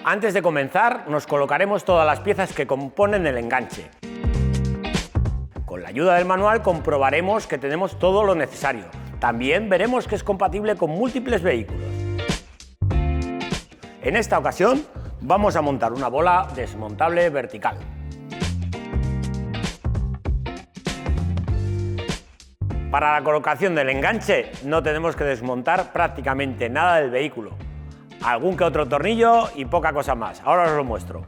Antes de comenzar, nos colocaremos todas las piezas que componen el enganche. Con la ayuda del manual comprobaremos que tenemos todo lo necesario. También veremos que es compatible con múltiples vehículos. En esta ocasión vamos a montar una bola desmontable vertical. Para la colocación del enganche no tenemos que desmontar prácticamente nada del vehículo. Algún que otro tornillo y poca cosa más. Ahora os lo muestro.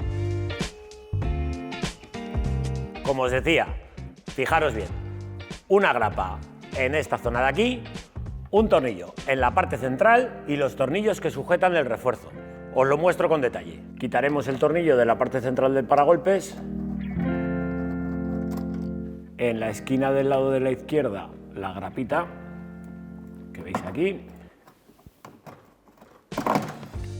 Como os decía, fijaros bien, una grapa en esta zona de aquí, un tornillo en la parte central y los tornillos que sujetan el refuerzo. Os lo muestro con detalle. Quitaremos el tornillo de la parte central del paragolpes. En la esquina del lado de la izquierda, la grapita que veis aquí.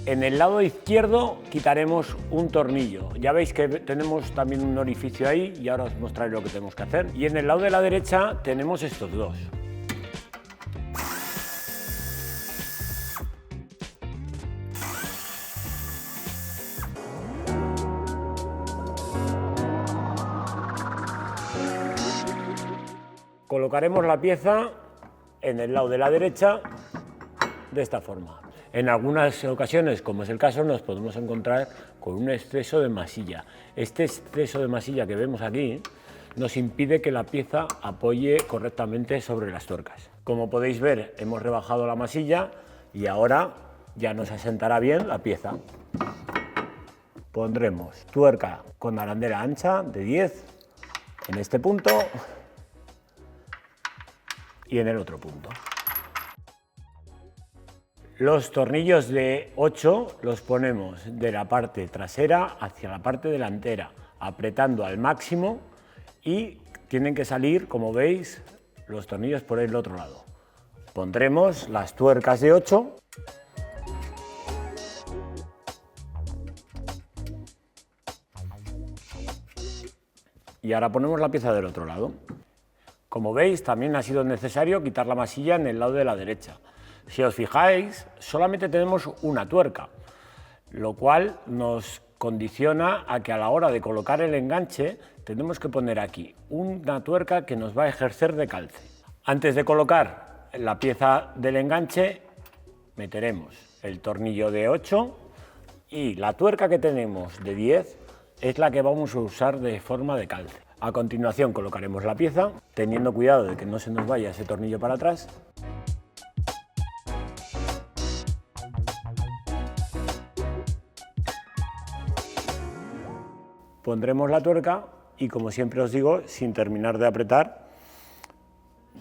En el lado izquierdo quitaremos un tornillo. Ya veis que tenemos también un orificio ahí y ahora os mostraré lo que tenemos que hacer. Y en el lado de la derecha tenemos estos dos. Colocaremos la pieza en el lado de la derecha de esta forma. En algunas ocasiones, como es el caso, nos podemos encontrar con un exceso de masilla. Este exceso de masilla que vemos aquí nos impide que la pieza apoye correctamente sobre las tuercas. Como podéis ver, hemos rebajado la masilla y ahora ya nos asentará bien la pieza. Pondremos tuerca con arandela ancha de 10 en este punto y en el otro punto. Los tornillos de 8 los ponemos de la parte trasera hacia la parte delantera, apretando al máximo y tienen que salir, como veis, los tornillos por el otro lado. Pondremos las tuercas de 8. Y ahora ponemos la pieza del otro lado. Como veis, también ha sido necesario quitar la masilla en el lado de la derecha. Si os fijáis, solamente tenemos una tuerca, lo cual nos condiciona a que a la hora de colocar el enganche tenemos que poner aquí una tuerca que nos va a ejercer de calce. Antes de colocar la pieza del enganche, meteremos el tornillo de 8 y la tuerca que tenemos de 10 es la que vamos a usar de forma de calce. A continuación colocaremos la pieza, teniendo cuidado de que no se nos vaya ese tornillo para atrás. Pondremos la tuerca y, como siempre os digo, sin terminar de apretar,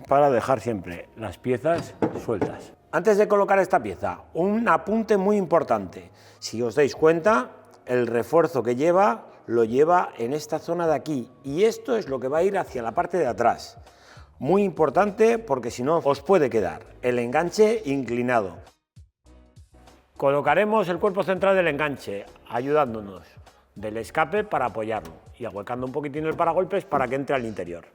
para dejar siempre las piezas sueltas. Antes de colocar esta pieza, un apunte muy importante. Si os dais cuenta, el refuerzo que lleva lo lleva en esta zona de aquí y esto es lo que va a ir hacia la parte de atrás. Muy importante porque si no os puede quedar el enganche inclinado. Colocaremos el cuerpo central del enganche ayudándonos del escape para apoyarlo y ahuecando un poquitín el paragolpes para que entre al interior.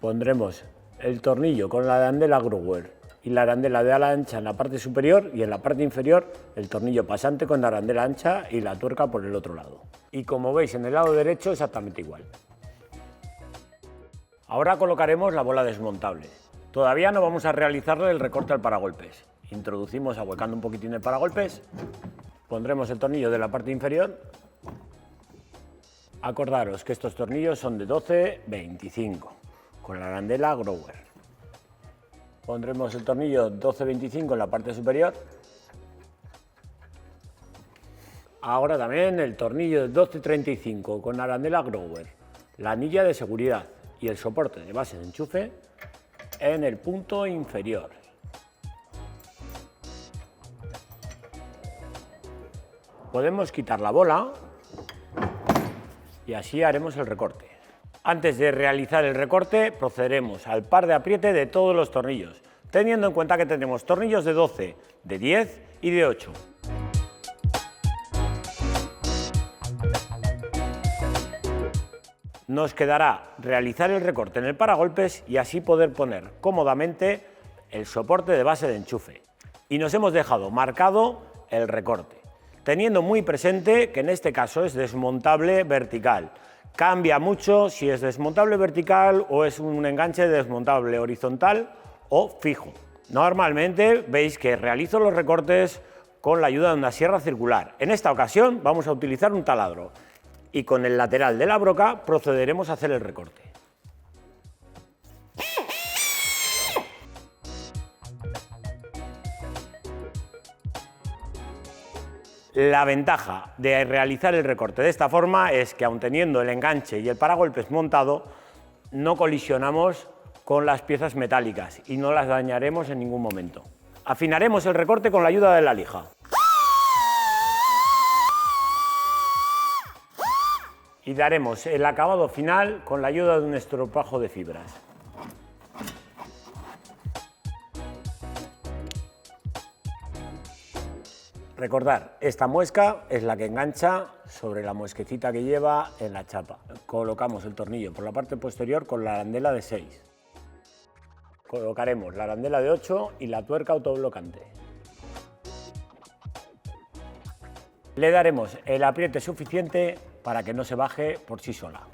Pondremos el tornillo con la arandela Grower y la arandela de ala ancha en la parte superior y en la parte inferior el tornillo pasante con la arandela ancha y la tuerca por el otro lado. Y como veis en el lado derecho exactamente igual. Ahora colocaremos la bola desmontable. Todavía no vamos a realizarle el recorte al paragolpes. Introducimos ahuecando un poquitín el paragolpes, pondremos el tornillo de la parte inferior. Acordaros que estos tornillos son de 12-25 con la arandela Grower. Pondremos el tornillo 12-25 en la parte superior. Ahora también el tornillo de 12-35 con arandela Grower, la anilla de seguridad y el soporte de base de enchufe en el punto inferior. Podemos quitar la bola y así haremos el recorte. Antes de realizar el recorte procederemos al par de apriete de todos los tornillos, teniendo en cuenta que tenemos tornillos de 12, de 10 y de 8. Nos quedará realizar el recorte en el paragolpes y así poder poner cómodamente el soporte de base de enchufe y nos hemos dejado marcado el recorte, teniendo muy presente que en este caso es desmontable vertical. Cambia mucho si es desmontable vertical o es un enganche desmontable horizontal o fijo. Normalmente veis que realizo los recortes con la ayuda de una sierra circular. En esta ocasión vamos a utilizar un taladro y con el lateral de la broca procederemos a hacer el recorte. La ventaja de realizar el recorte de esta forma es que, aun teniendo el enganche y el paragolpes montado, no colisionamos con las piezas metálicas y no las dañaremos en ningún momento. Afinaremos el recorte con la ayuda de la lija. Y daremos el acabado final con la ayuda de un estropajo de fibras. Recordar, esta muesca es la que engancha sobre la muesquecita que lleva en la chapa. Colocamos el tornillo por la parte posterior con la arandela de 6. Colocaremos la arandela de 8 y la tuerca autoblocante. Le daremos el apriete suficiente para que no se baje por sí sola.